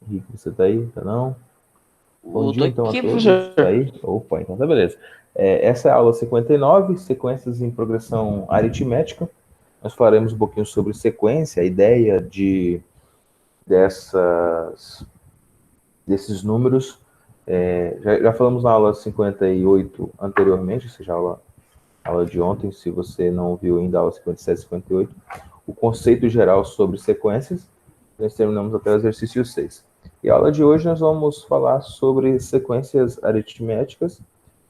Henrique, você tá aí? Tá não? Bom Tô dia, então, a aqui, todos. Tá professor. aí? Opa, então tá beleza. Essa é a aula 59, sequências em progressão aritmética. Nós falaremos um pouquinho sobre sequência, a ideia dessas, desses números. Já falamos na aula 58 anteriormente, ou seja, a aula de ontem, se você não viu ainda a aula 57 e 58, o conceito geral sobre sequências. Nós terminamos até o exercício 6. E a aula de hoje nós vamos falar sobre sequências aritméticas,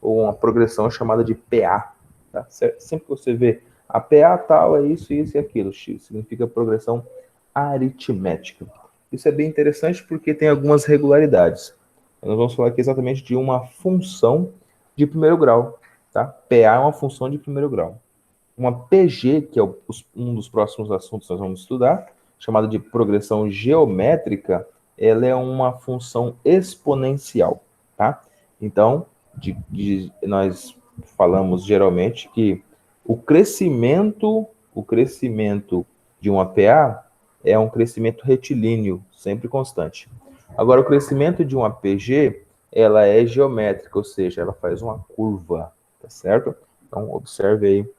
ou uma progressão chamada de PA. Tá? Sempre que você vê a PA tal, é isso, isso e aquilo. X significa progressão aritmética. Isso é bem interessante porque tem algumas regularidades. Nós vamos falar aqui exatamente de uma função de primeiro grau. Tá? PA é uma função de primeiro grau. Uma PG, que é um dos próximos assuntos que nós vamos estudar, chamada de progressão geométrica, ela é uma função exponencial, tá? Então, nós falamos geralmente que o crescimento de uma PA é um crescimento retilíneo, sempre constante. Agora, o crescimento de uma PG, ela é geométrica, ou seja, ela faz uma curva, tá certo? Então, observe aí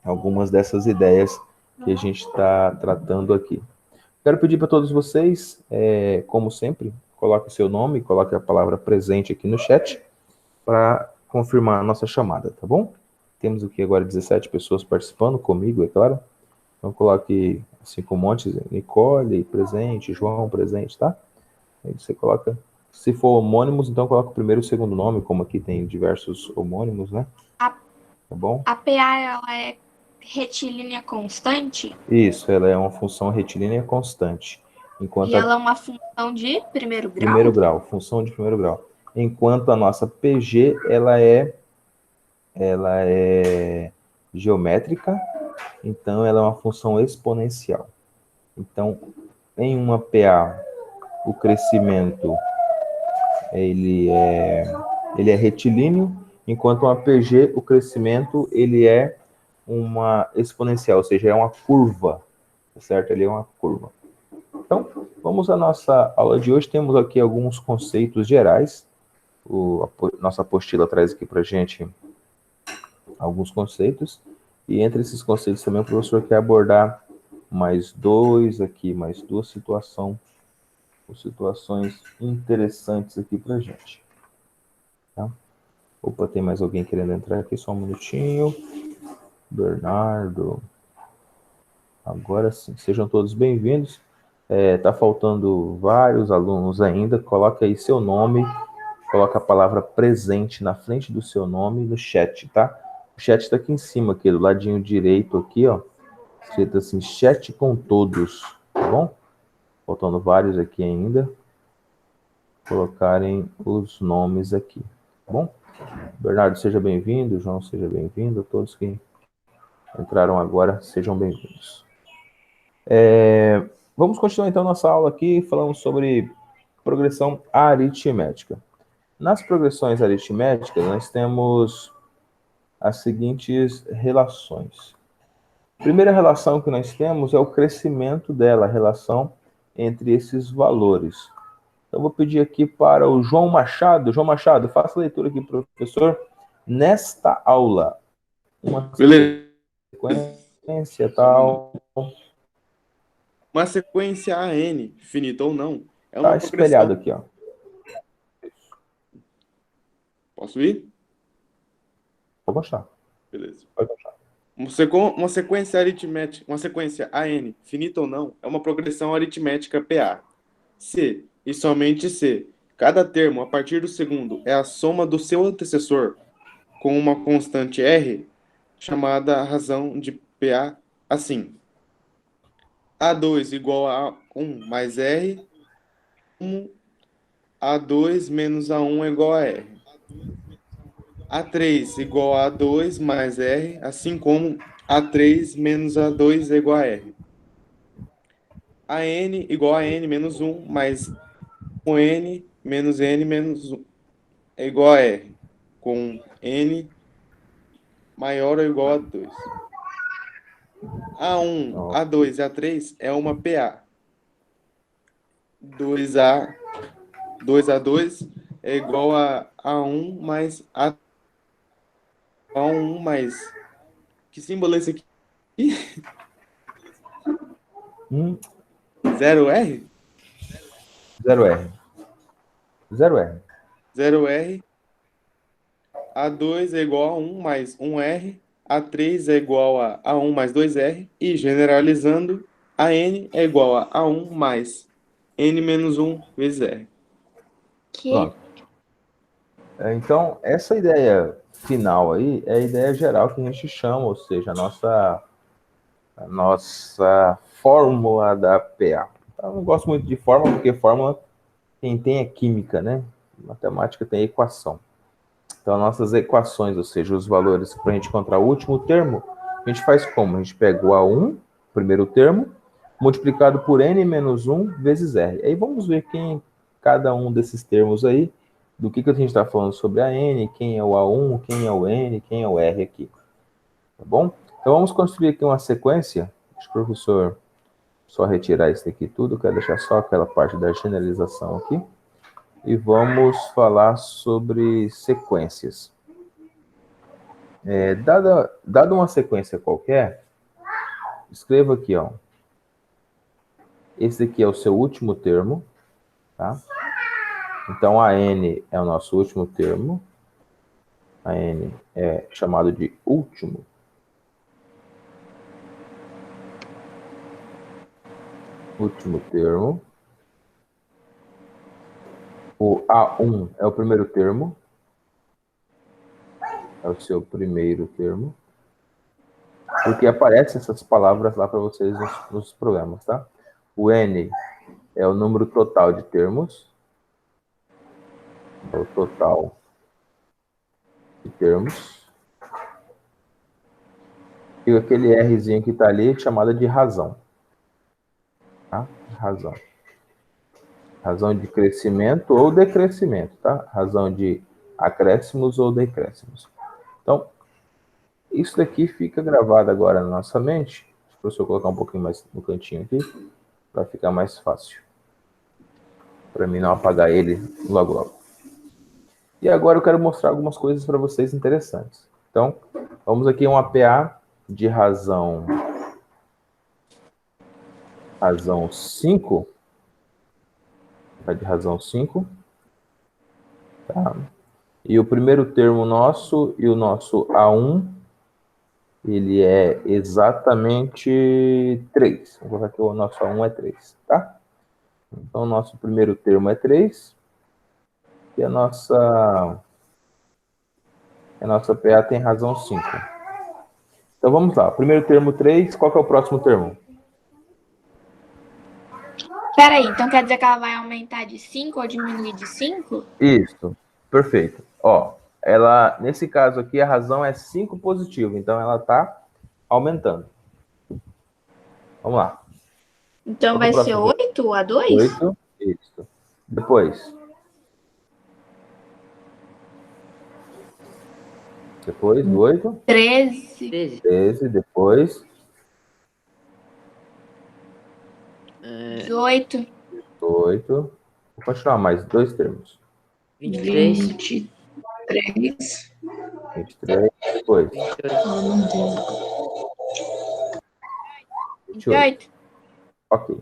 algumas dessas ideias que a gente está tratando aqui. Quero pedir para todos vocês, como sempre, coloque o seu nome, coloque a palavra presente aqui no chat para confirmar a nossa chamada, tá bom? Temos aqui agora 17 pessoas participando comigo, é claro. Então coloque assim com montes, Nicole presente, João presente, tá? Aí você coloca, se for homônimos, então coloca o primeiro e o segundo nome, como aqui tem diversos homônimos, né? A, Tá bom? a PA ela é retilínea constante Isso, ela é uma função retilínea constante. e Enquanto a ela é uma função de primeiro primeiro grau? grau, função de primeiro grau. Enquanto a nossa PG, ela é geométrica, então ela é uma função exponencial. Então, em uma PA, o crescimento ele é retilíneo, enquanto uma PG, o crescimento ele é uma exponencial, ou seja, é uma curva, certo? Ele é uma curva. Então, vamos à nossa aula de hoje. Temos aqui alguns conceitos gerais. Nossa apostila traz aqui para a gente alguns conceitos. E entre esses conceitos também o professor quer abordar mais dois aqui, mais duas situações interessantes aqui para a gente. Tá? Opa, tem mais alguém querendo entrar aqui? Só um minutinho. Bernardo. Agora sim, sejam todos bem-vindos. Tá faltando vários alunos ainda. Coloca aí seu nome, coloca a palavra presente na frente do seu nome no chat, tá? O chat está aqui em cima, aqui do ladinho direito aqui, ó. Escrito assim, chat com todos, tá bom? Faltando vários aqui ainda. Colocarem os nomes aqui, tá bom? Bernardo, seja bem-vindo. João, seja bem-vindo. Todos que entraram agora, sejam bem-vindos. Vamos continuar então nossa aula aqui, falando sobre progressão aritmética. Nas progressões aritméticas, nós temos as seguintes relações. A primeira relação que nós temos é o crescimento dela, a relação entre esses valores. Então, vou pedir aqui para o João Machado. João Machado, faça a leitura aqui, professor. Nesta aula, uma Beleza. sequência tal. Uma sequência AN, finita ou não, é Está uma espelhado progressão. aqui, ó. Posso ir? Vou baixar. Beleza. Pode baixar. Uma sequência aritmética, uma sequência AN, finita ou não, é uma progressão aritmética PA. Se e somente se cada termo a partir do segundo é a soma do seu antecessor com uma constante R, chamada razão de PA assim. A2 igual a 1 mais R, 1, A2 menos A1 é igual a R. A3 igual a A2 mais R, assim como A3 menos A2 é igual a R. A N igual a N menos 1 mais o N menos N menos 1 é igual a R, com N maior ou igual a 2. A1, Ó, A2 e A3 é uma PA. 2A, 2A2 é igual a A1 mais A1 mais... Que símbolo é esse aqui? 0R? 0R. 0R. 0R. A2 é igual a 1 mais 1R. A3 é igual a A1 mais 2R. E, generalizando, AN é igual a A1 mais N menos 1 vezes R. Que Pronto. Então, essa ideia final aí é a ideia geral que a gente chama, ou seja, a nossa fórmula da PA. Eu não gosto muito de fórmula, porque fórmula quem tem é química, né? Matemática tem equação. Então, nossas equações, ou seja, os valores para a gente encontrar o último termo, a gente faz como? A gente pega o A1, primeiro termo, multiplicado por N menos 1 vezes R. Aí vamos ver quem cada um desses termos aí, do que a gente está falando sobre a N, quem é o A1, quem é o N, quem é o R aqui. Tá bom? Então vamos construir aqui uma sequência. Deixa o professor só retirar isso aqui tudo, quero deixar só aquela parte da generalização aqui. E vamos falar sobre sequências. Dada uma sequência qualquer, escreva aqui, ó. Esse aqui é o seu último termo, tá? Então, a N é o nosso último termo. A N é chamado de último. Último termo. O A1 é o primeiro termo. É o seu primeiro termo. Porque aparecem essas palavras lá para vocês nos programas, tá? O N é o número total de termos. É o total de termos. E aquele Rzinho que está ali é chamado de razão. Tá? Razão. Razão de crescimento ou decrescimento, tá? Razão de acréscimos ou decréscimos. Então, isso daqui fica gravado agora na nossa mente. Deixa o professor colocar um pouquinho mais no cantinho aqui, para ficar mais fácil. Para mim não apagar ele logo logo. E agora eu quero mostrar algumas coisas para vocês interessantes. Então, vamos aqui a uma PA de razão 5. Tá, de razão 5. Tá? E o primeiro termo nosso e o nosso A1, ele é exatamente 3. Vou colocar que o nosso A1 é 3, tá? Então, o nosso primeiro termo é 3. E a nossa PA tem razão 5. Então, vamos lá. Primeiro termo 3, qual que é o próximo termo? Peraí, então quer dizer que ela vai aumentar de 5 ou diminuir de 5? Isso, perfeito. Ó, nesse caso aqui, a razão é 5 positivo, então ela está aumentando. Vamos lá. Então Qual que é vai o ser próximo? 8 a 2? 8, isso. Depois, do 8, 13. 13, depois, 18. 8. Vou continuar mais 2 termos. 23, 23. 23, depois, 28. 28. Ok.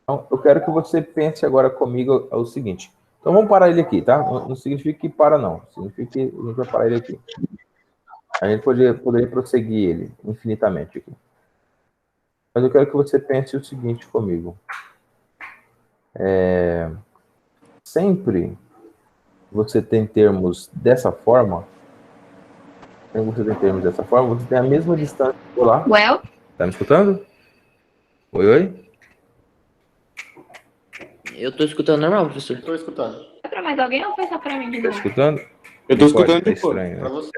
Então, eu quero que você pense agora comigo o seguinte. Então, vamos parar ele aqui, tá? Não significa que para, não. Significa que a gente vai parar ele aqui. A gente poderia prosseguir ele infinitamente aqui. Mas eu quero que você pense o seguinte comigo. Sempre você tem termos dessa forma, você tem a mesma distância. Olá, Well, tá me escutando? Oi, oi? eu tô escutando normal, professor. Estou escutando. é pra mais alguém ou foi só pra mim de Tá novo? escutando? Eu estou Pode, escutando tá de fora. estranho, Para né? você.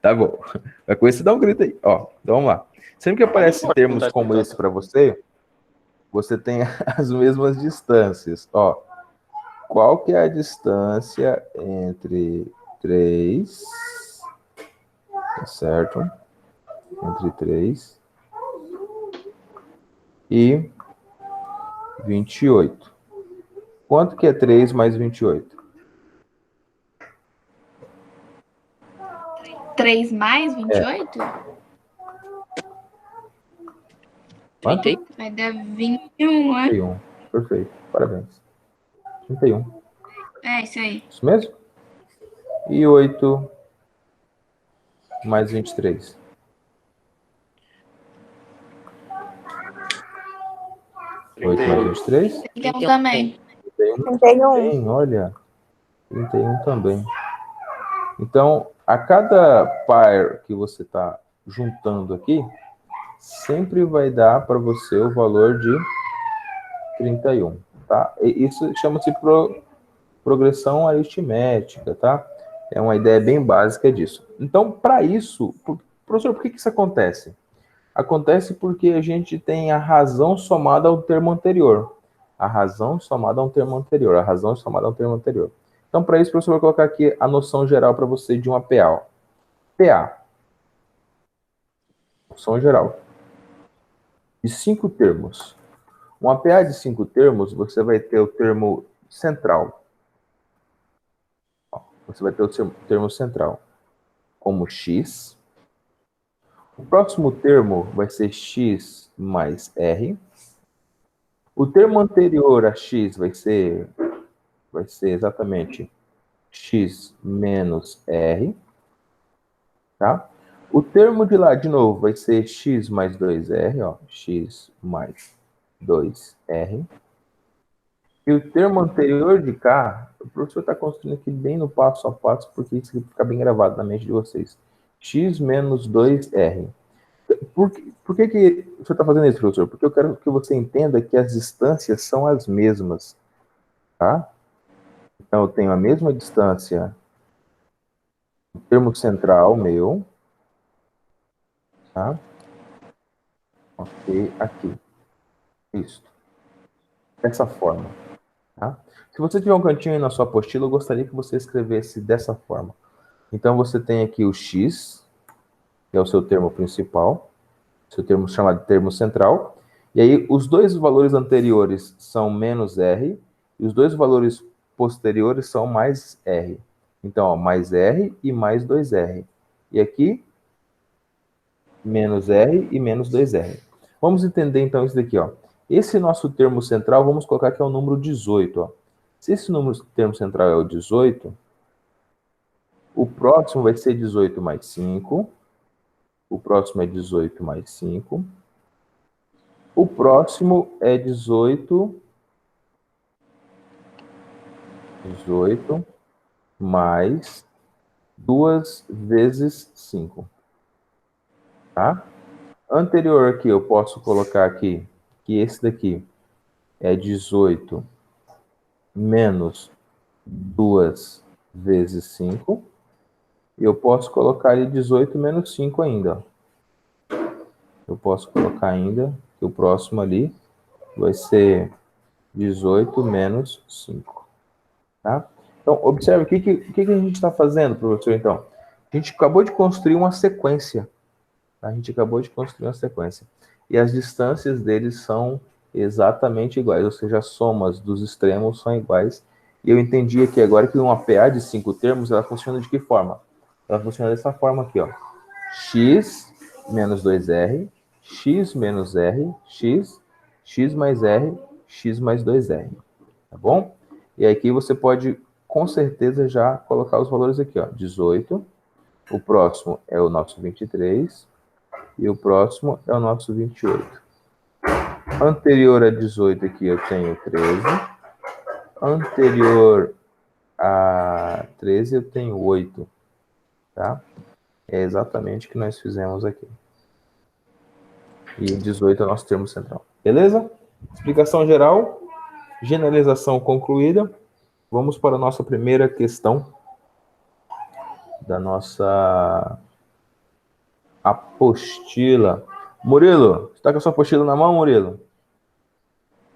Tá bom. Vai com isso, dá um grito aí. Ó, então vamos lá. Sempre que aparecem termos como esse para você, você tem as mesmas distâncias. Ó, qual que é a distância entre 3, certo? Entre 3 e 28. Quanto que é 3 mais 28? 3 mais 28? Quanto? 31. Vai dar 21, né? 31. Perfeito. Parabéns. 31. É, isso aí. Isso mesmo? E 8 mais 23. 8 mais 23? 31 também. 31 31. também, olha. 31 também. Então, a cada par que você está juntando aqui, sempre vai dar para você o valor de 31, tá? E isso chama-se progressão aritmética, tá? É uma ideia bem básica disso. Então, para isso, professor, por que isso acontece? Acontece porque a gente tem a razão somada ao termo anterior. A razão somada a um termo anterior. A razão somada a um termo anterior. Então, para isso, professor, eu vou colocar aqui a noção geral para você de uma PA. PA. Noção geral. De 5 termos. Uma PA de 5 termos, você vai ter o termo central. Você vai ter o termo central como x. O próximo termo vai ser x mais r. O termo anterior a x vai ser exatamente x menos r, tá? O termo de lá, de novo, vai ser x mais 2r, ó, x mais 2r. E o termo anterior de cá, o professor está construindo aqui bem no passo a passo, porque isso fica bem gravado na mente de vocês. X menos 2R. Por que o senhor está fazendo isso, professor? Porque eu quero que você entenda que as distâncias são as mesmas, tá? Então, eu tenho a mesma distância no termo central meu, tá? Ok, aqui. Isso. Dessa forma, tá? Se você tiver um cantinho aí na sua apostila, eu gostaria que você escrevesse dessa forma. Então, você tem aqui o x, que é o seu termo principal, seu termo chamado de termo central, e aí os dois valores anteriores são menos r, e os dois valores posteriores são mais r. Então, ó, mais r e mais 2r. E aqui, menos r e menos 2r. Vamos entender então isso daqui, ó. Esse nosso termo central, vamos colocar que é o número 18, ó. Se esse termo central é o 18, o próximo vai ser 18 mais 5. O próximo é 18 mais 5. O próximo é 18 mais 2 vezes 5. Tá? Anterior aqui, eu posso colocar aqui que esse daqui é 18 menos 2 vezes 5. E eu posso colocar ali 18 menos 5 ainda. Eu posso colocar ainda que o próximo ali vai ser 18 menos 5. Tá? Então, observe o que a gente está fazendo, professor, então. A gente acabou de construir uma sequência. Tá? A gente acabou de construir uma sequência. E as distâncias deles são exatamente iguais, ou seja, as somas dos extremos são iguais. E eu entendi aqui agora que uma PA de 5 termos, ela funciona de que forma? Ela funciona dessa forma aqui, ó. X menos 2R, x menos R, x mais R, x mais 2R. Tá bom? E aqui você pode, com certeza, já colocar os valores aqui, ó. 18, o próximo é o nosso 23, e o próximo é o nosso 28. Anterior a 18 aqui eu tenho 13. Anterior a 13 eu tenho 8. Tá? É exatamente o que nós fizemos aqui. E 18 é o nosso termo central. Beleza? Explicação geral. Generalização concluída. Vamos para a nossa primeira questão da nossa apostila. Murilo, você está com a sua apostila na mão, Murilo?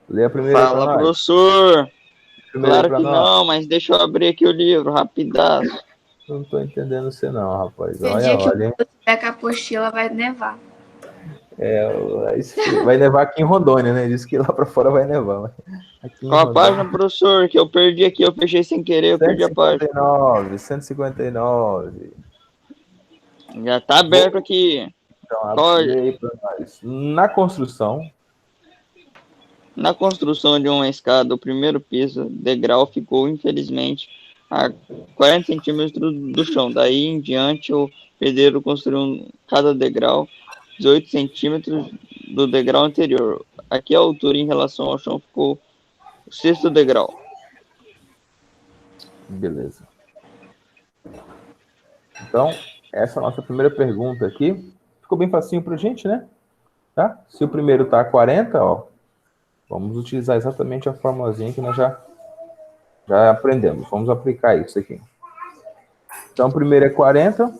Lê a primeira aí para Fala, nós. professor. Primeira aí Claro pra que nós. não, mas deixa eu abrir aqui o livro, rapidaço. Não estou entendendo você não, rapaz. Se o Olha, dia que olha. eu tiver com a apostila, vai nevar. Vai nevar aqui em Rondônia, né? Diz que lá para fora vai nevar. Mas aqui em Qual a Rondônia. página, professor? Que eu perdi aqui, eu fechei sem querer, eu perdi a página. 159. Já tá aberto aqui. Então, Olha, abre aí para nós. Na construção, na construção de uma escada, o primeiro piso, degrau, ficou, infelizmente, a 40 centímetros do chão. Daí em diante, o pedreiro construiu cada degrau 18 centímetros do degrau anterior. Aqui a altura em relação ao chão ficou o sexto degrau. beleza. Então, essa é a nossa primeira pergunta aqui. Ficou bem facinho para a gente, né? Tá? Se o primeiro está a 40, ó, vamos utilizar exatamente a formulazinha que nós já aprendemos. Vamos aplicar isso aqui. Então, o primeiro é 40,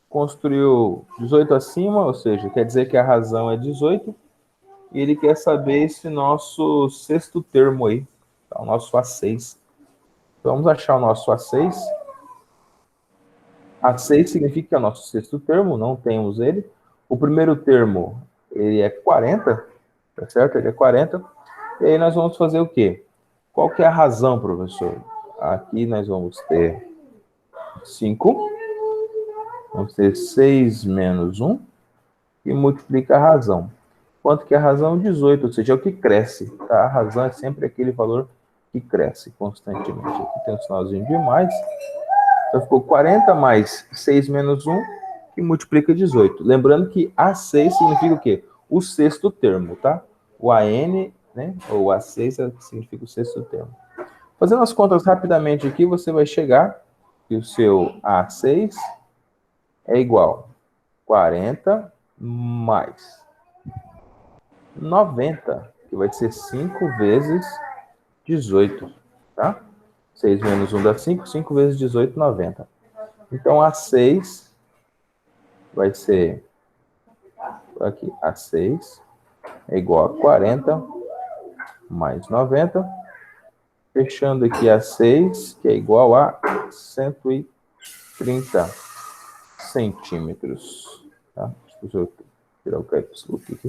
construiu 18 acima, ou seja, quer dizer que a razão é 18, e ele quer saber esse nosso sexto termo aí, tá? O nosso A6. Então, vamos achar o nosso A6. A6 significa que é o nosso sexto termo, não temos ele. O primeiro termo, ele é 40, tá certo? Ele é 40. E aí nós vamos fazer o quê? Qual que é a razão, professor? Aqui nós vamos ter 5, vamos ter 6 menos 1, e multiplica a razão. Quanto que é a razão? 18, ou seja, é o que cresce. Tá? A razão é sempre aquele valor que cresce constantemente. Aqui tem um sinalzinho de mais. Então ficou 40 mais 6 menos 1, que multiplica 18. Lembrando que A6 significa o quê? O sexto termo, tá? O AN, né? Ou A6 significa o sexto termo. Fazendo as contas rapidamente aqui, você vai chegar que o seu A6 é igual a 40 mais 90, que vai ser 5 vezes 18, tá? 6 menos 1 dá 5, 5 vezes 18, 90. Então, A6 vai ser, aqui, A6 é igual a 40 mais 90, fechando aqui A6, que é igual a 130 centímetros. Tá? Deixa eu tirar o caps look aqui.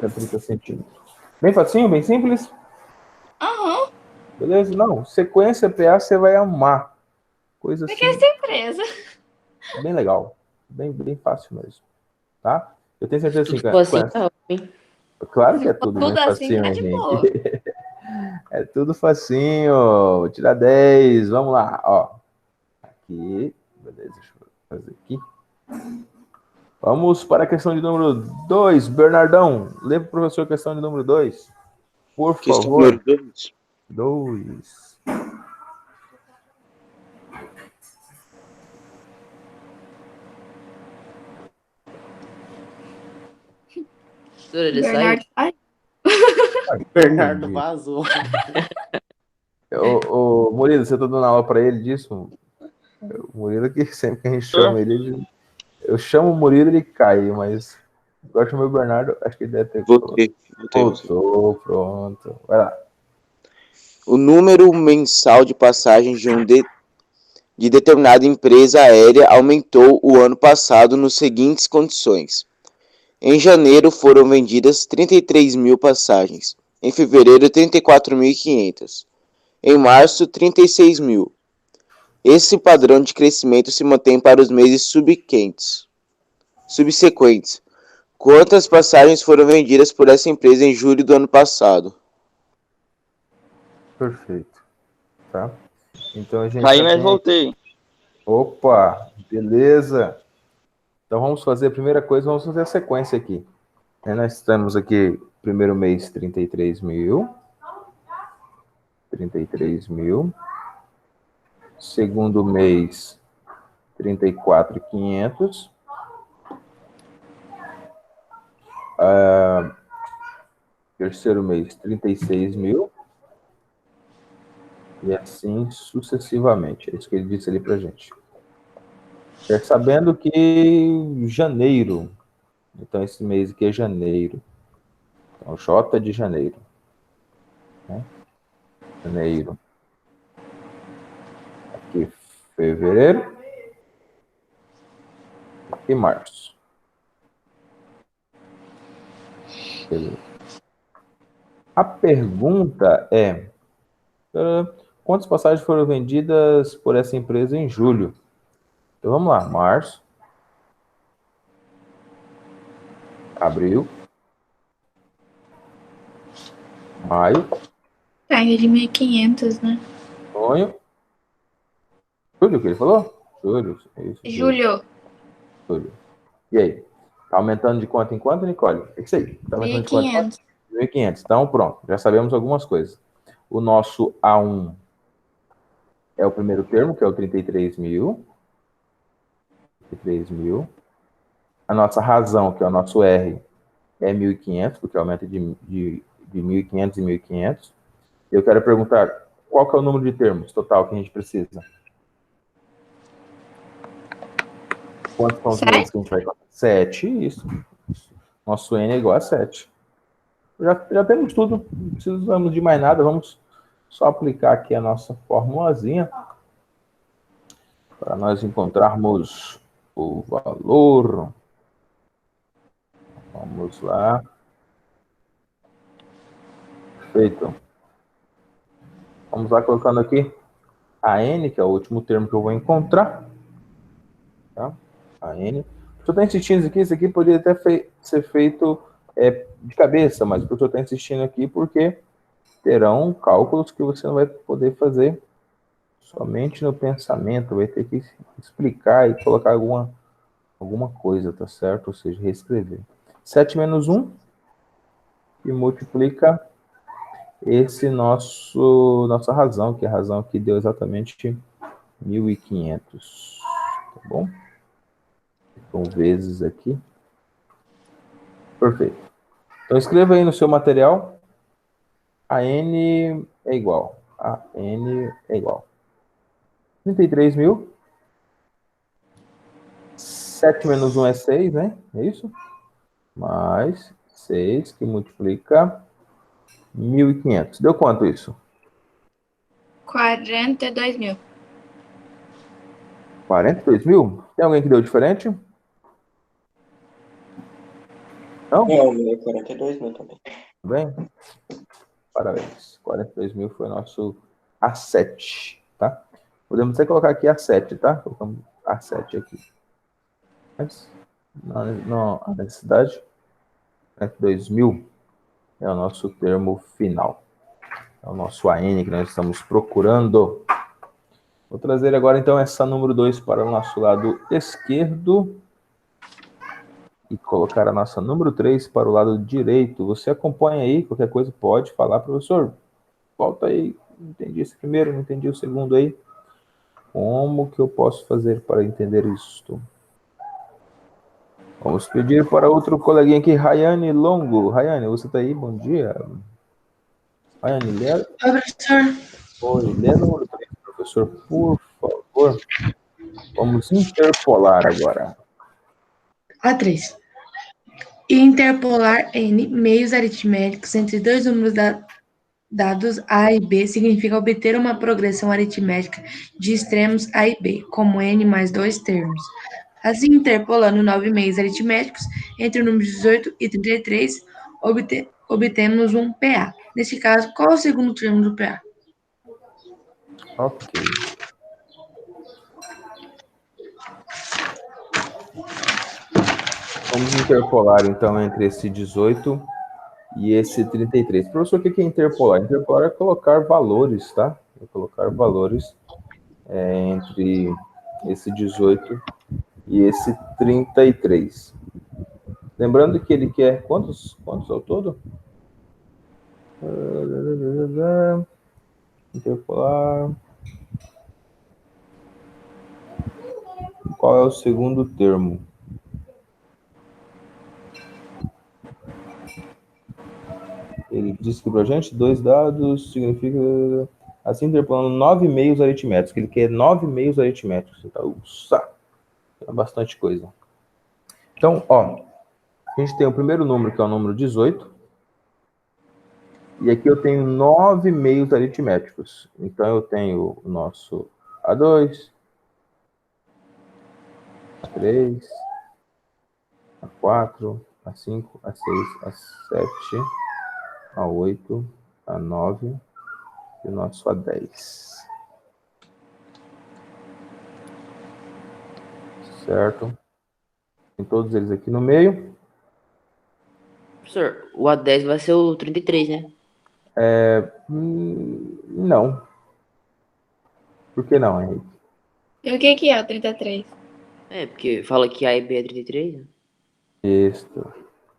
130 centímetros. Bem facinho, bem simples? Aham. Beleza? Não, sequência PA você vai amar. Coisa assim, Fiquei surpresa. bem legal. Bem fácil mesmo. Tá? Eu tenho certeza assim, Tudo for assim, tá ótimo. claro que é tudo bem Tudo assim facinho, tá hein, de gente. boa. É tudo facinho. Vou tirar 10. Vamos lá, ó. Aqui. Beleza, deixa eu fazer aqui. Vamos para a questão de número 2. Bernardão, lê para o professor a questão de número 2. Por Questão favor. número 2. 2. Professor, ele Bernardo, saiu? ai, Bernardo vazou. Ô, Murilo, você tá dando aula para ele disso? O Murilo, que sempre que a gente chama ele, eu chamo o Murilo, ele cai, mas agora chamei o Bernardo, acho que ele deve ter. Voltei. Voltou, pronto. Vai lá. O número mensal de passagens de determinada empresa aérea aumentou o ano passado nas seguintes condições. Em janeiro foram vendidas 33 mil passagens. Em fevereiro, 34.500. Em março, 36 mil. Esse padrão de crescimento se mantém para os meses subsequentes. Quantas passagens foram vendidas por essa empresa em julho do ano passado? Perfeito. Tá? Então a gente. Aí, mas voltei. Opa, beleza. Então vamos fazer a primeira coisa, vamos fazer a sequência aqui. Nós estamos aqui, primeiro mês, 33 mil. 33 mil. Segundo mês, 34.500. Terceiro mês, 36 mil. E assim sucessivamente. É isso que ele disse ali pra gente. Sabendo que janeiro, então esse mês aqui é janeiro. Então, J de janeiro. Né? Janeiro. Aqui, fevereiro. E março. Beleza. A pergunta é: quantas passagens foram vendidas por essa empresa em julho? Então vamos lá, março, abril, maio, Ainda de 1.500, né? junho, julho, que ele falou? Julho, é isso. Julho, Julho. E aí? Tá aumentando de quanto em quanto, Nicole? É isso aí. Tá aumentando de quanto em quanto? 1.500. 1.500. Então, pronto. Já sabemos algumas coisas. O nosso A1 é o primeiro termo, que é o 33.000. 33.000. A nossa razão, que é o nosso R, é 1.500, porque aumenta de 1.500 e 1.500. Eu quero perguntar, qual que é o número de termos total que a gente precisa? Quantos são os meses que a gente vai contar? 7, isso. Nosso N é igual a 7. Já temos tudo, não precisamos de mais nada, vamos só aplicar aqui a nossa formulazinha para nós encontrarmos o valor. Vamos lá. Perfeito. Vamos lá colocando aqui a N, que é o último termo que eu vou encontrar. Tá? A N. Se eu estou insistindo aqui, isso aqui poderia até ser feito de cabeça, mas eu estou insistindo aqui porque terão cálculos que você não vai poder fazer somente no pensamento, vai ter que explicar e colocar alguma coisa, tá certo? Ou seja, reescrever. 7 menos 1 e multiplica nossa razão, que é a razão que deu exatamente 1.500, tá bom? Então, vezes aqui. Perfeito. Então, escreva aí no seu material, a N é igual. A N é igual. 33.000. 7 menos 1 é 6, né? É isso? Mais 6, que multiplica 1.500. Deu quanto isso? 42.000. 42.000? Tem alguém que deu diferente? Não? Não, meu, 42.000 também. Tudo bem? Parabéns. 42.000 foi o nosso A7, tá? Podemos até colocar aqui A7, tá? Colocamos A7 aqui. Mas não há necessidade. 42.000 é o nosso termo final. É o nosso AN que nós estamos procurando. Vou trazer agora, então, essa número 2 para o nosso lado esquerdo e colocar a nossa número 3 para o lado direito. Você acompanha aí, qualquer coisa pode falar, professor. Volta aí, não entendi esse primeiro, não entendi o segundo aí. Como que eu posso fazer para entender isto? Vamos pedir para outro coleguinha aqui, Rayane Longo. Rayane, você está aí? Bom dia. Rayane, lê. Oi, professor. Oi, lê a número 3, professor, por favor. Vamos interpolar agora. A3. Interpolar N meios aritméticos entre dois números dados A e B significa obter uma progressão aritmética de extremos A e B, como N mais dois termos. Assim, interpolando 9 meios aritméticos entre o número 18 e 33, obtemos um PA. Neste caso, qual é o segundo termo do PA? Ok. Vamos interpolar, então, entre esse 18 e esse 33. Professor, o que é interpolar? Interpolar é colocar valores, tá? É colocar valores entre esse 18 e esse 33. Lembrando que ele quer quantos ao todo? Interpolar. Qual é o segundo termo? Ele disse que para a gente, 2 dados significa, assim, interpolando 9 meios aritméticos. Ele quer 9 meios aritméticos. Então, é bastante coisa. Então, ó, a gente tem o primeiro número, que é o número 18. E aqui eu tenho 9 meios aritméticos. Então, eu tenho o nosso A2, A3, A4, A5, A6, A7, A8, A9 e o nosso A10. Certo? Tem todos eles aqui no meio. Professor, o A10 vai ser o 33, né? Não. Por que não, Henrique? E o que é o 33? É, porque fala que A e B é 33, né? Isso.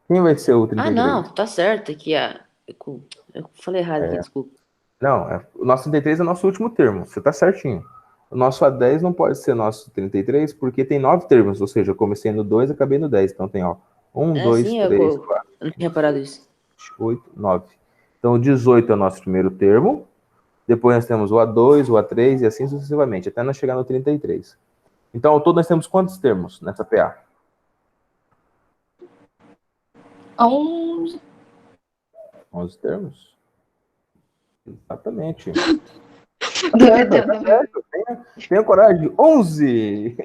Quem vai ser o 33? Não, tá certo. Aqui eu falei errado aqui, desculpa. Não, o nosso 33 é o nosso último termo. Você tá certinho. O nosso A10 não pode ser nosso 33 porque tem 9 termos, ou seja, eu comecei no 2 e acabei no 10. Então tem, 1, 2, Sim, 3, eu 4, não tinha reparado isso. 8, 9. Então o 18 é o nosso primeiro termo. Depois nós temos o A2, o A3 e assim sucessivamente, até nós chegar no 33. Então, ao todo, nós temos quantos termos nessa PA? 11. 11 termos? Exatamente. Doido. Tenha coragem. 11!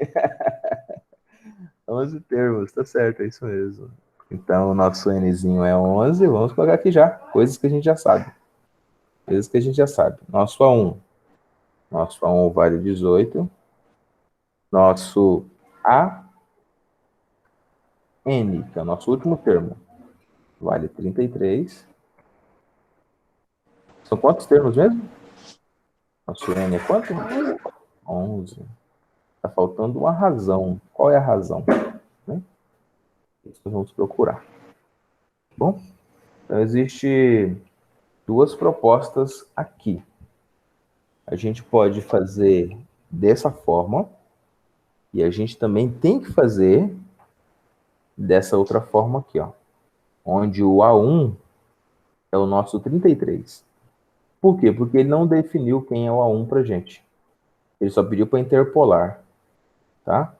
11 termos, tá certo, é isso mesmo. Então, o nosso Nzinho é 11. Vamos colocar aqui já. Coisas que a gente já sabe. Coisas que a gente já sabe. Nosso A1. Nosso A1 vale 18. Nosso AN, que é o nosso último termo, vale 33. São quantos termos mesmo? Nosso N é quanto? 11. Está faltando uma razão. Qual é a razão? Né? Isso nós vamos procurar. Bom, então existe duas propostas aqui. A gente pode fazer dessa forma e a gente também tem que fazer dessa outra forma aqui, ó, onde o A1 é o nosso 33. Por quê? Porque ele não definiu quem é o A1 para gente. Ele só pediu para interpolar, tá?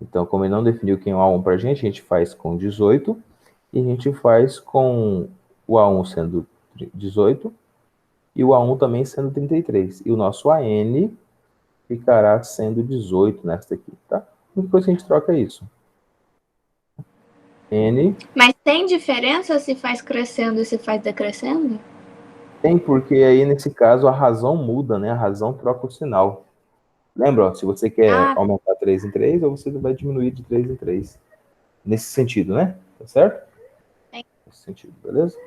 Então, como ele não definiu quem é o A1 para a gente faz com 18 e a gente faz com o A1 sendo 18 e o A1 também sendo 33. E o nosso AN ficará sendo 18 nesta aqui, tá? Depois a gente troca isso. N Mas tem diferença se faz crescendo e se faz decrescendo? tem, porque aí nesse caso a razão muda, né? A razão troca o sinal. Lembra, ó, se você quer aumentar 3 em 3, ou você vai diminuir de 3 em 3. Nesse sentido, né? Tá certo? Sim. Nesse sentido, beleza?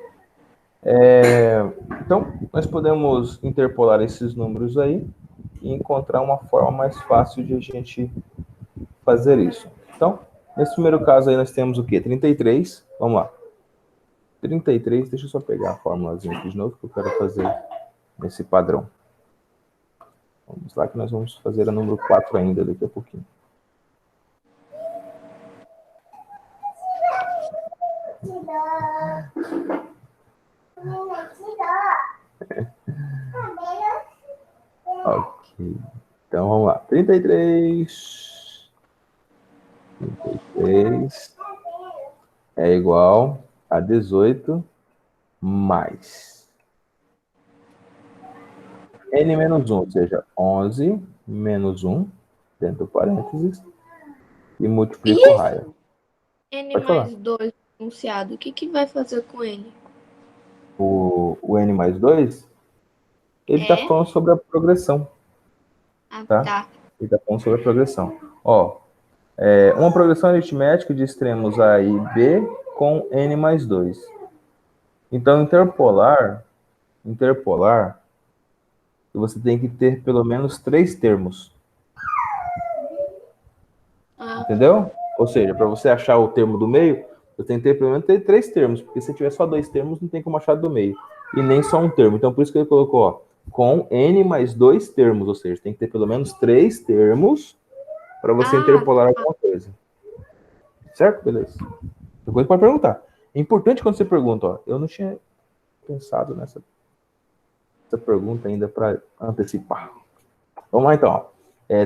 Então, nós podemos interpolar esses números aí e encontrar uma forma mais fácil de a gente fazer isso. Então, nesse primeiro caso aí nós temos o quê? 33. Vamos lá. 33, deixa eu só pegar a formulazinha aqui de novo que eu quero fazer nesse padrão. Vamos lá que nós vamos fazer a número 4 ainda daqui a pouquinho. Ok. Então vamos lá. 33 é igual a 18 mais n menos 1, ou seja, 11 menos 1, dentro do parênteses, e multiplica o raio. N Pode falar. mais 2 enunciado, o que vai fazer com ele? O n mais 2, ele está falando sobre a progressão. Tá? Ele está falando sobre a progressão. Ó, uma progressão aritmética de extremos A e B com n mais 2. Então, interpolar, você tem que ter pelo menos 3 termos. Entendeu? Ou seja, para você achar o termo do meio, você tem que ter pelo menos 3 termos, porque se tiver só 2 termos, não tem como achar do meio. E nem só um termo. Então, por isso que ele colocou, ó, com n mais 2 termos, ou seja, tem que ter pelo menos 3 termos para você interpolar alguma coisa. Certo? Beleza. Depois pode perguntar. É importante quando você pergunta, ó, eu não tinha pensado nessa pergunta ainda para antecipar. Vamos lá então, ó.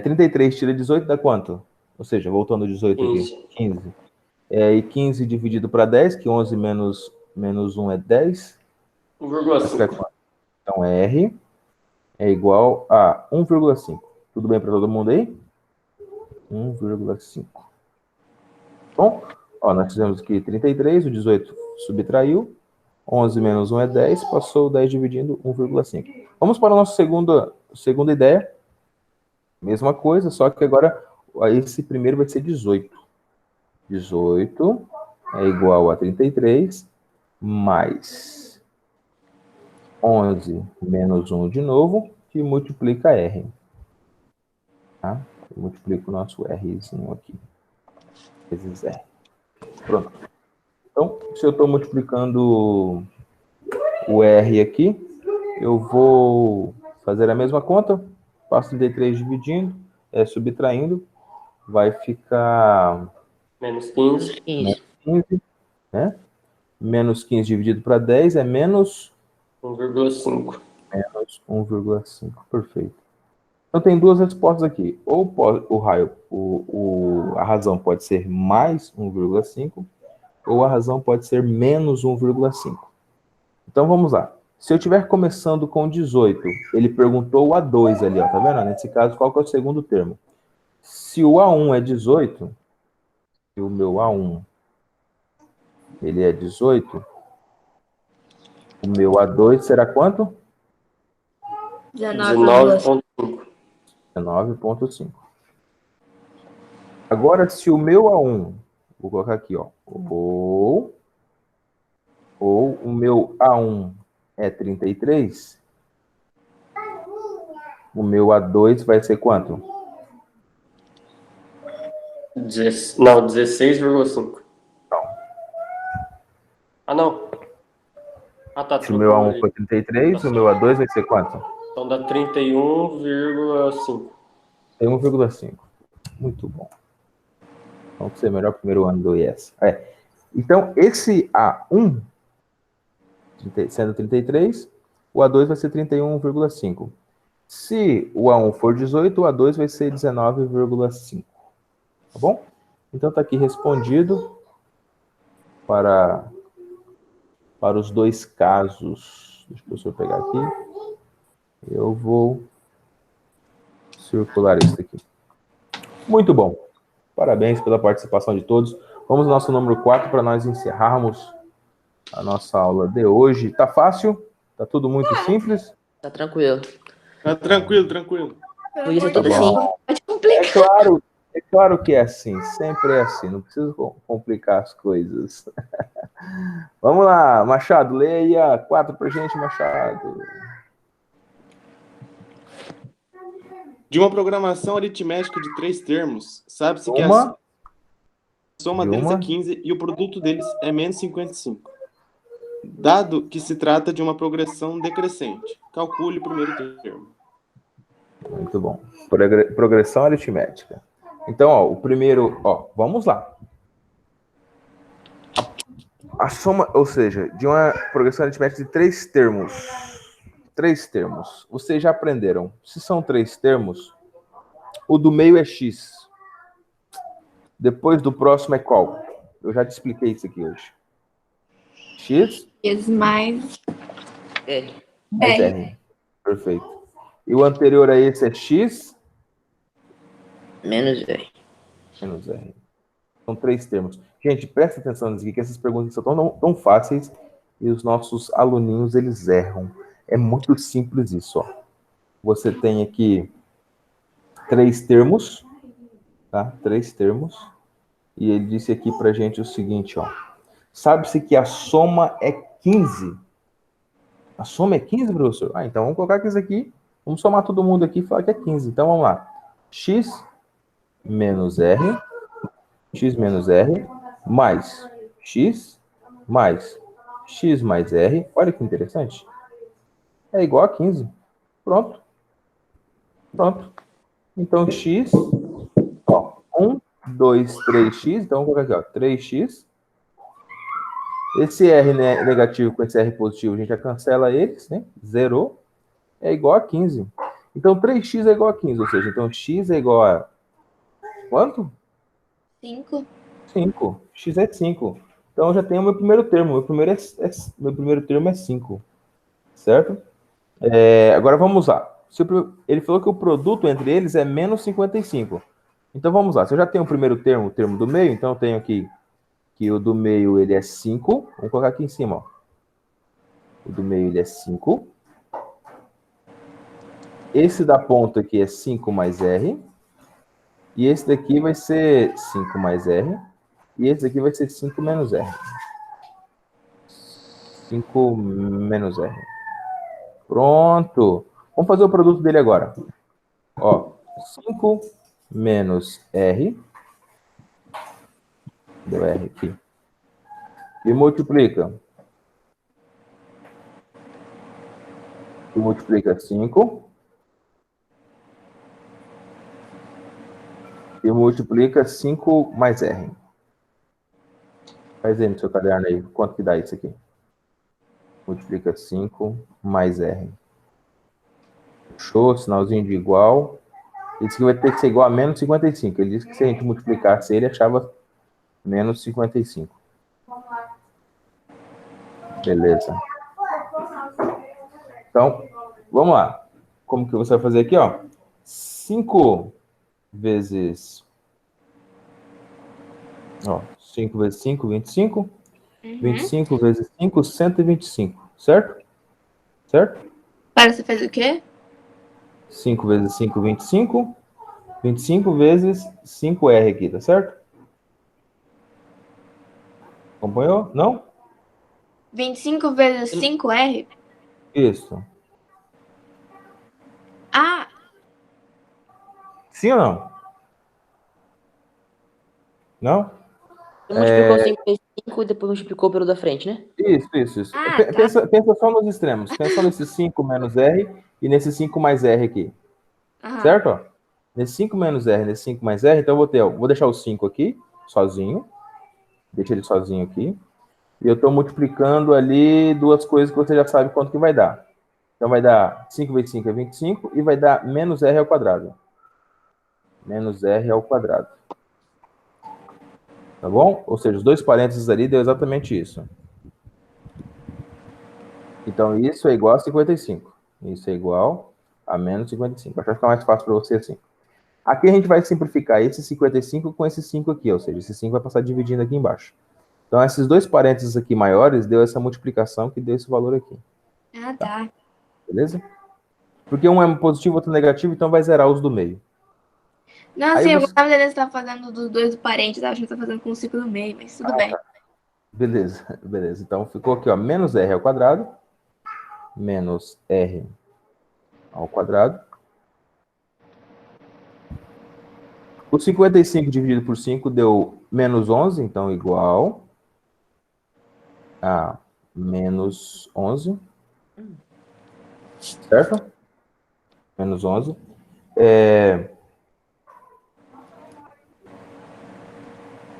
33 tira 18 dá quanto? Ou seja, voltando 18 aqui, 15. E 15 dividido para 10, que 11 menos 1 é 10. 1,5. Então, R é igual a 1,5. Tudo bem para todo mundo aí? 1,5. Bom, Ó, nós fizemos aqui 33, o 18 subtraiu, 11 menos 1 é 10, passou o 10 dividindo 1,5. Vamos para a nossa segunda ideia. Mesma coisa, só que agora esse primeiro vai ser 18. 18 é igual a 33, mais 11 menos 1 de novo, que multiplica R. Tá? Eu multiplico o nosso Rzinho aqui. Vezes R. Pronto. Então, se eu estou multiplicando o R aqui, eu vou fazer a mesma conta. Faço 33 dividindo, subtraindo, vai ficar Menos 15. 15. 15, né? Menos 15 dividido para 10 é menos 1,5. menos 1,5. Perfeito. Então tem duas respostas aqui. Ou pode, a razão pode ser mais 1,5, ou a razão pode ser menos 1,5. Então vamos lá. Se eu estiver começando com 18, ele perguntou o A2 ali, ó, tá vendo? Nesse caso, qual que é o segundo termo? Se o A1 é 18, e o meu A1 ele é 18, o meu A2 será quanto? 19,5. 19,5. Agora, se o meu A1, vou colocar aqui, ó, ou o meu A1 é 33, o meu A2 vai ser quanto? Não, 16,5. Não. Ah, não. Ah, tá. Se o meu A1 for 33, o meu A2 vai ser quanto? Então dá 31,5. Tem 1,5. Muito bom. Então, ser melhor primeiro ano do IES. Então, esse A1, sendo 33, o A2 vai ser 31,5. Se o A1 for 18, o A2 vai ser 19,5. Tá bom? Então, está aqui respondido para os dois casos. Deixa o professor pegar aqui. Eu vou circular isso aqui. Muito bom. Parabéns pela participação de todos. Vamos ao nosso número 4 para nós encerrarmos a nossa aula de hoje. Tá fácil? Tá tudo muito simples? Tá tranquilo. Tá tranquilo. Podia ser tudo Tá assim. bom. Pode complicar. É claro que é assim, sempre é assim, não precisa complicar as coisas. Vamos lá, Machado, leia aí a 4 pra gente, Machado. De uma programação aritmética de 3 termos, sabe-se que a Uma, soma de deles uma. é 15 e o produto deles é menos 55. Dado que se trata de uma progressão decrescente, calcule o primeiro termo. Muito bom. Progressão aritmética. Então, ó, o primeiro, ó, vamos lá. A soma, ou seja, de uma progressão aritmética de 3 termos. 3 termos. Vocês já aprenderam. Se são 3 termos, o do meio é x. Depois do próximo é qual? Eu já te expliquei isso aqui hoje. X Mais É. mais R. Perfeito. E o anterior a esse é x Menos R. menos R. São 3 termos. Gente, presta atenção nisso aqui, que essas perguntas são tão fáceis e os nossos aluninhos, eles erram. É muito simples isso, ó. Você tem aqui 3 termos, tá? 3 termos. E ele disse aqui pra gente o seguinte, ó. Sabe-se que a soma é 15. A soma é 15, professor? Ah, então vamos colocar isso aqui. Vamos somar todo mundo aqui e falar que é 15. Então vamos lá. X menos R mais X mais X mais R. Olha que interessante. É igual a 15. Pronto. Então, X, ó, 1, 2, 3x. Então, vou colocar aqui, ó, 3x. Esse R negativo com esse R positivo, a gente já cancela eles, né? Zerou. É igual a 15. Então, 3x é igual a 15. Ou seja, então, x é igual a quanto? 5. 5. X é 5. Então, eu já tenho o meu primeiro termo. Meu primeiro termo é 5. Certo? Agora, vamos lá. Ele falou que o produto entre eles é menos 55. Então, vamos lá. Se eu já tenho o primeiro termo, o termo do meio, então eu tenho aqui que o do meio ele é 5. Vamos colocar aqui em cima, ó. O do meio ele é 5. Esse da ponta aqui é 5 mais R. E esse daqui vai ser 5 mais R. E esse daqui vai ser 5 menos R. 5 menos R. Pronto. Vamos fazer o produto dele agora. Ó, 5 menos R. Deu R aqui. E multiplica. E multiplica 5. E multiplica 5 mais R. Faz aí no seu caderno aí. Quanto que dá isso aqui? Multiplica 5 mais R. Fechou? Sinalzinho de igual. Ele disse que vai ter que ser igual a menos 55. Ele disse que se a gente multiplicasse ele, achava menos 55. Beleza. Então, vamos lá. Como que você vai fazer aqui, ó? 5 vezes... Ó, 5 vezes 5, 25. 25 vezes 5, 125. Certo? Certo? Para, você fez o quê? 5 vezes 5, 25. 25 vezes 5R aqui, tá certo? Acompanhou? Não? 25 vezes 5R? Isso. Ah, Sim ou não? Não? Você multiplicou 5 vezes 5 e depois multiplicou pelo da frente, né? Isso. Ah, Pe- tá. Pensa só nos extremos. Pensa só nesse 5 menos R e nesse 5 mais R aqui. aham. Certo? Ó? Nesse 5 menos R, nesse 5 mais R, então eu vou ter, ó, vou deixar o 5 aqui, sozinho. Deixa ele sozinho aqui. E eu estou multiplicando ali duas coisas que você já sabe quanto que vai dar. Então vai dar 5 vezes 5 é 25 e vai dar menos R ao quadrado. Menos R ao quadrado. Tá bom? Ou seja, os dois parênteses ali deu exatamente isso. Então isso é igual a 55. Isso é igual a menos 55. Acho que vai ficar mais fácil para você assim. Aqui a gente vai simplificar esse 55 com esse 5 aqui, ou seja, esse 5 vai passar dividindo aqui embaixo. Então, esses dois parênteses aqui maiores deu essa multiplicação que deu esse valor aqui. Ah, tá. Beleza? Porque um é positivo, outro negativo, então vai zerar os do meio. Não, Aí sim, eu você- gostava dele estar fazendo dos dois parentes, eu acho que você tá fazendo com o 5 do meio, mas tudo bem. Beleza, beleza. Então, ficou aqui, ó, menos R ao quadrado. Menos R ao quadrado. O 55 dividido por 5 deu menos 11, então igual a menos 11. Certo? Menos 11.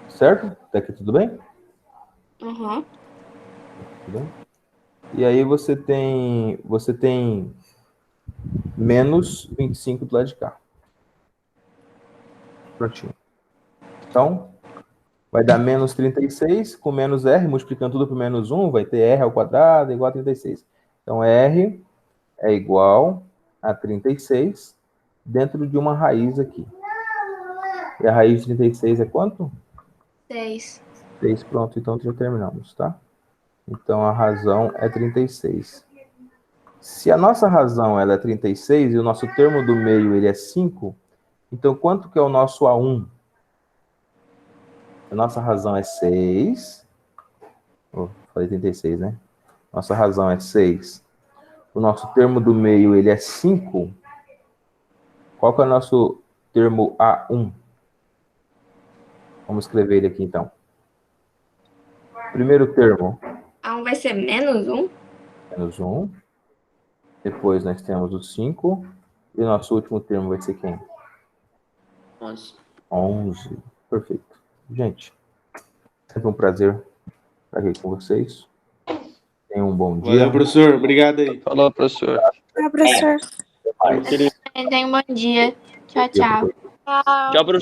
Certo? Até aqui tudo bem? Uhum. Tudo bem? E aí você tem menos 25 do lado de cá. Prontinho. Então, vai dar menos 36 com menos R, multiplicando tudo por menos 1, vai ter R ao quadrado igual a 36. Então, R é igual a 36 dentro de uma raiz aqui. E a raiz de 36 é quanto? 6. 6, pronto, então já terminamos, tá? Então a razão é 36. Se a nossa razão ela é 36 e o nosso termo do meio ele é 5, então quanto que é o nosso A1? A nossa razão é 6. Falei 36, né? Nossa razão é 6. O nosso termo do meio ele é 5. Qual que é o nosso termo A1? Vamos escrever ele aqui então. Primeiro termo, A 1 vai ser menos 1? menos 1. Depois nós temos o 5. E o nosso último termo vai ser quem? 11. 11. Perfeito. Gente, sempre um prazer estar aqui com vocês. Tenham um bom dia. Valeu, professor. Obrigado aí. Falou, professor. Ah, professor. Até mais. Tenha um bom dia. Tchau, tchau. Tchau, professor.